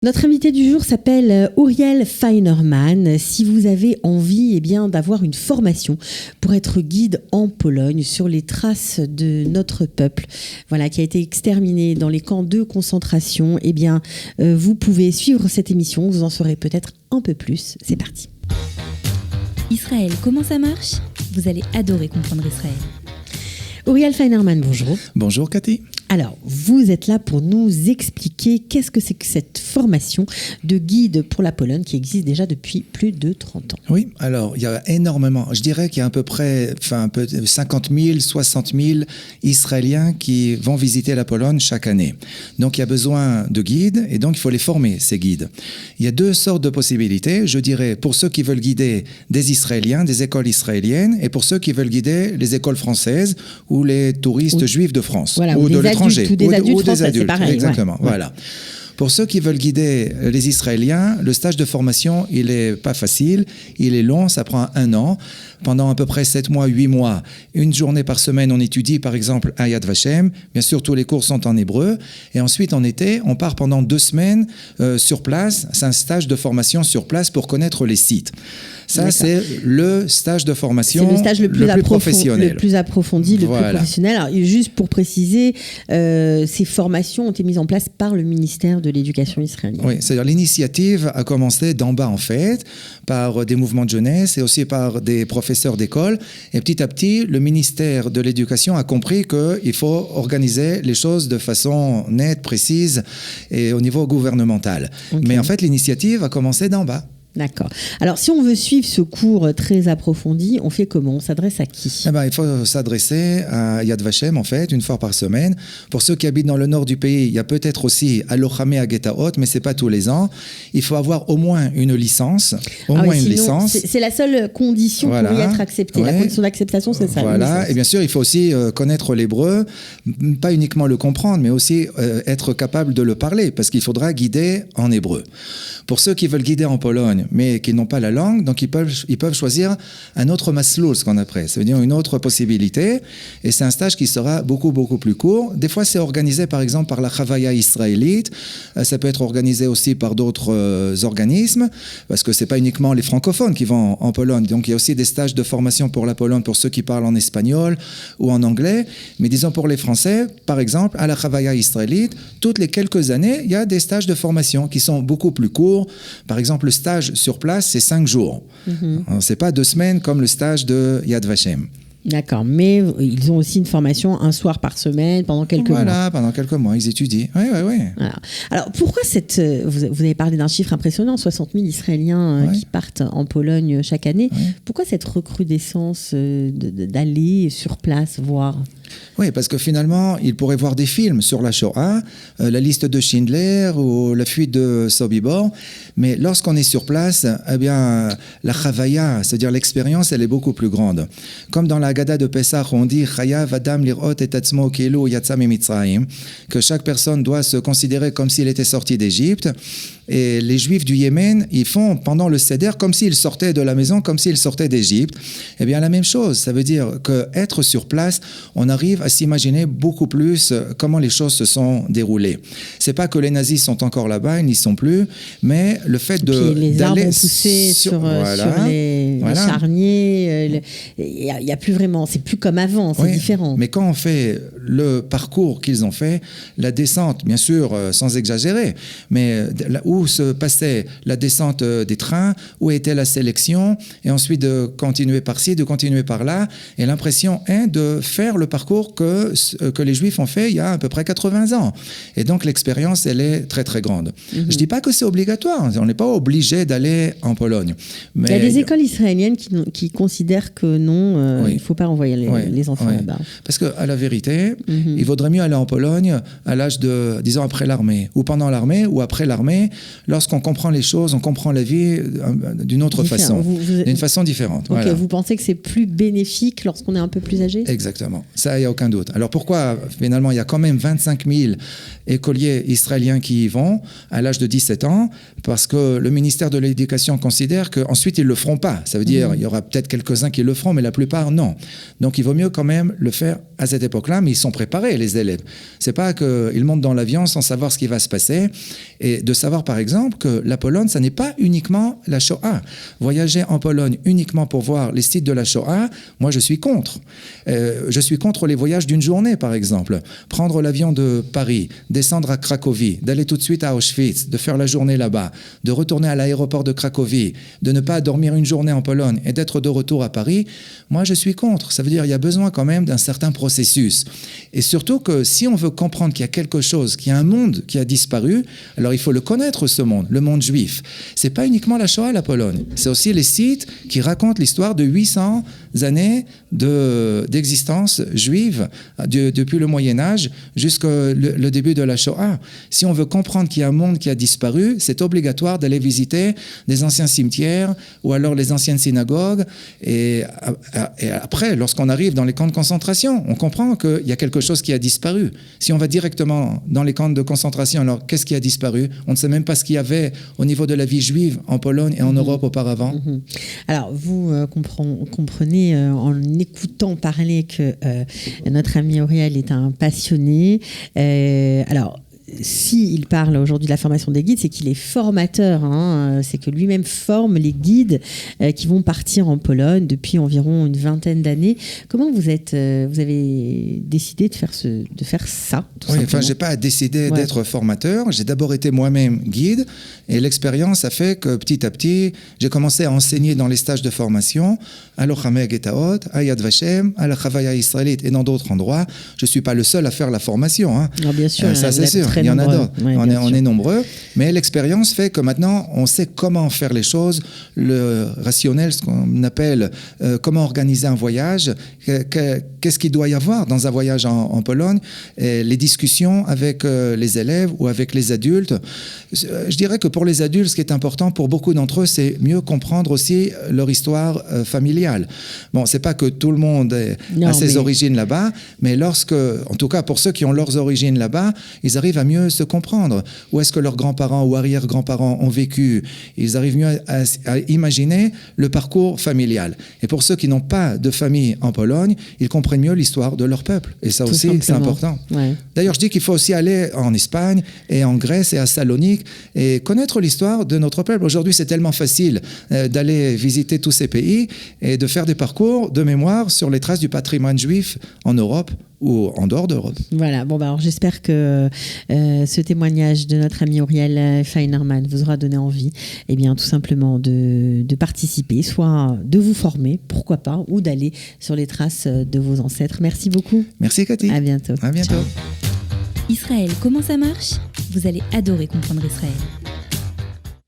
Notre invité du jour s'appelle Uriel Feinerman. Si vous avez envie d'avoir une formation pour être guide en Pologne sur les traces de notre peuple, qui a été exterminé dans les camps de concentration, vous pouvez suivre cette émission, vous en saurez peut-être un peu plus. C'est parti. Israël, comment ça marche ? Vous allez adorer comprendre Israël. Uriel Feinerman, bonjour. Bonjour Cathy. Alors, vous êtes là pour nous expliquer qu'est-ce que c'est que cette formation de guide pour la Pologne qui existe déjà depuis plus de 30 ans. Oui, alors il y a énormément, je dirais qu'il y a à peu près 50 000, 60 000 Israéliens qui vont visiter la Pologne chaque année. Donc il y a besoin de guides et donc il faut les former, ces guides. Il y a deux sortes de possibilités, je dirais, pour ceux qui veulent guider des Israéliens, des écoles israéliennes, et pour ceux qui veulent guider les écoles françaises ou les touristes juifs de France ou de l'étranger. Ou des adultes français, c'est pareil. Exactement, voilà. Pour ceux qui veulent guider les Israéliens, le stage de formation, il n'est pas facile, il est long, ça prend 1 an. Pendant à peu près 7 mois, 8 mois, une journée par semaine, on étudie par exemple à Yad Vashem. Bien sûr, tous les cours sont en hébreu. Et ensuite, en été, on part pendant 2 semaines sur place. C'est un stage de formation sur place pour connaître les sites. Ça, d'accord. C'est le stage de formation le stage le plus professionnel. Le plus approfondi, le plus professionnel. Alors, juste pour préciser, ces formations ont été mises en place par le ministère de l'Éducation israélienne. Oui, c'est-à-dire l'initiative a commencé d'en bas en fait, par des mouvements de jeunesse et aussi par des professeurs d'école. Et petit à petit, le ministère de l'Éducation a compris qu'il faut organiser les choses de façon nette, précise et au niveau gouvernemental. Okay. Mais en fait, l'initiative a commencé d'en bas. D'accord. Alors, si on veut suivre ce cours très approfondi, on fait comment ? On s'adresse à qui ? Il faut s'adresser à Yad Vashem, en fait, 1 fois par semaine. Pour ceux qui habitent dans le nord du pays, il y a peut-être aussi à Lochamé, à Getaot, mais ce n'est pas tous les ans. Il faut avoir au moins une licence. C'est la seule condition pour y être accepté. Ouais. La condition d'acceptation, c'est ça. Voilà. Et bien sûr, il faut aussi connaître l'hébreu, pas uniquement le comprendre, mais aussi être capable de le parler, parce qu'il faudra guider en hébreu. Pour ceux qui veulent guider en Pologne, mais qui n'ont pas la langue, donc ils peuvent choisir un autre masloul, ce qu'on appelle, ça veut dire une autre possibilité, et c'est un stage qui sera beaucoup plus court. Des fois, c'est organisé par exemple par la Chavaya israélite, ça peut être organisé aussi par d'autres organismes, parce que c'est pas uniquement les francophones qui vont en Pologne, donc il y a aussi des stages de formation pour la Pologne, pour ceux qui parlent en espagnol ou en anglais, mais disons pour les Français, par exemple, à la Chavaya israélite, toutes les quelques années, il y a des stages de formation qui sont beaucoup plus courts. Par exemple, le stage sur place, c'est 5 jours. C'est pas 2 semaines comme le stage de Yad Vashem. D'accord, mais ils ont aussi une formation 1 soir par semaine pendant quelques mois. Voilà, pendant quelques mois, ils étudient. Oui. Voilà. Alors, pourquoi vous avez parlé d'un chiffre impressionnant, 60 000 Israéliens qui partent en Pologne chaque année. Pourquoi cette recrudescence d'aller sur place voir ? Oui, parce que finalement, ils pourraient voir des films sur la Shoah, la liste de Schindler ou la fuite de Sobibor, mais lorsqu'on est sur place, la chavaya, c'est-à-dire l'expérience, elle est beaucoup plus grande. Comme dans la Haggadah de Pessah, on dit Chayav Adam lirot et atzmo keilu yatsa mimitzrayim, que chaque personne doit se considérer comme s'il était sorti d'Égypte. Et les Juifs du Yémen, ils font pendant le Seder comme s'ils sortaient de la maison, comme s'ils sortaient d'Égypte. Eh bien, la même chose, ça veut dire qu'être sur place, on arrive à s'imaginer beaucoup plus comment les choses se sont déroulées. C'est pas que les nazis sont encore là-bas, ils n'y sont plus, mais le fait les arbres ont poussé sur les charniers, il y a plus vraiment, c'est plus comme avant, c'est différent. Mais quand on fait le parcours qu'ils ont fait, la descente, bien sûr, sans exagérer, mais où se passait la descente des trains, où était la sélection, et ensuite de continuer par-ci, de continuer par-là, et l'impression est de faire le parcours que les Juifs ont fait il y a à peu près 80 ans. Et donc l'expérience, elle est très très grande. Je ne dis pas que c'est obligatoire, on n'est pas obligé d'aller en Pologne. Mais il y a des écoles israéliennes qui considèrent que non, il ne faut pas envoyer les enfants là-bas. Parce qu'à la vérité, il vaudrait mieux aller en Pologne à l'âge de, disons, après l'armée, ou pendant l'armée, ou après l'armée, lorsqu'on comprend les choses, on comprend la vie d'une autre façon, d'une façon différente. Okay, voilà. Vous pensez que c'est plus bénéfique lorsqu'on est un peu plus âgé ? Exactement, ça, il n'y a aucun doute. Alors pourquoi, finalement, il y a quand même 25 000 écoliers israéliens qui y vont à l'âge de 17 ans ? Parce que le ministère de l'Éducation considère qu'ensuite, ils ne le feront pas. Ça veut dire qu'il y aura peut-être quelques-uns qui le feront, mais la plupart, non. Donc, il vaut mieux quand même le faire à cette époque-là, mais sont préparés, les élèves. C'est pas qu'ils montent dans l'avion sans savoir ce qui va se passer. Et de savoir, par exemple, que la Pologne, ça n'est pas uniquement la Shoah. Voyager en Pologne uniquement pour voir les sites de la Shoah, moi, je suis contre. Je suis contre les voyages d'une journée, par exemple. Prendre l'avion de Paris, descendre à Cracovie, d'aller tout de suite à Auschwitz, de faire la journée là-bas, de retourner à l'aéroport de Cracovie, de ne pas dormir une journée en Pologne et d'être de retour à Paris, moi, je suis contre. Ça veut dire qu'il y a besoin quand même d'un certain processus. Et surtout que si on veut comprendre qu'il y a quelque chose, qu'il y a un monde qui a disparu, alors il faut le connaître, ce monde, le monde juif. C'est pas uniquement la Shoah, la Pologne. C'est aussi les sites qui racontent l'histoire de 800 années d'existence juive depuis le Moyen-Âge jusqu'au le début de la Shoah. Si on veut comprendre qu'il y a un monde qui a disparu, c'est obligatoire d'aller visiter des anciens cimetières ou alors les anciennes synagogues. Et après, lorsqu'on arrive dans les camps de concentration, on comprend qu'il y a quelque chose qui a disparu. Si on va directement dans les camps de concentration, alors qu'est-ce qui a disparu? On ne sait même pas ce qu'il y avait au niveau de la vie juive en Pologne et en Europe auparavant. Alors, vous comprenez en écoutant parler que notre ami Auriel est un passionné. Alors, s'il parle aujourd'hui de la formation des guides, c'est qu'il est formateur, c'est que lui-même forme les guides qui vont partir en Pologne depuis environ une vingtaine d'années. Comment vous avez décidé de faire ça, tout simplement? J'ai pas décidé d'être formateur. J'ai d'abord été moi-même guide et l'expérience a fait que petit à petit, j'ai commencé à enseigner dans les stages de formation à Lochameg et Taot, à Yad Vashem, à la Chavaya israélite et dans d'autres endroits. Je suis pas le seul à faire la formation. Alors bien sûr, ça c'est sûr. Il y en a d'autres. On est nombreux. Mais l'expérience fait que maintenant, on sait comment faire les choses, le rationnel, ce qu'on appelle comment organiser un voyage, qu'est-ce qu'il doit y avoir dans un voyage en Pologne, et les discussions avec les élèves ou avec les adultes. Je dirais que pour les adultes, ce qui est important pour beaucoup d'entre eux, c'est mieux comprendre aussi leur histoire familiale. Bon, c'est pas que tout le monde a ses origines là-bas, mais en tout cas pour ceux qui ont leurs origines là-bas, ils arrivent à mieux se comprendre. Où est-ce que leurs grands-parents ou arrière-grands-parents ont vécu? Ils arrivent mieux à imaginer le parcours familial. Et pour ceux qui n'ont pas de famille en Pologne, ils comprennent mieux l'histoire de leur peuple. Et ça aussi, c'est important. Ouais. D'ailleurs, je dis qu'il faut aussi aller en Espagne et en Grèce et à Salonique et connaître l'histoire de notre peuple. Aujourd'hui, c'est tellement facile d'aller visiter tous ces pays et de faire des parcours de mémoire sur les traces du patrimoine juif en Europe ou en dehors d'Europe. Voilà, alors j'espère que ce témoignage de notre ami Auriel Feinerman vous aura donné envie, tout simplement de participer, soit de vous former, pourquoi pas, ou d'aller sur les traces de vos ancêtres. Merci beaucoup. Merci Cathy. À bientôt. À bientôt. Ciao. Israël, comment ça marche? Vous allez adorer comprendre Israël.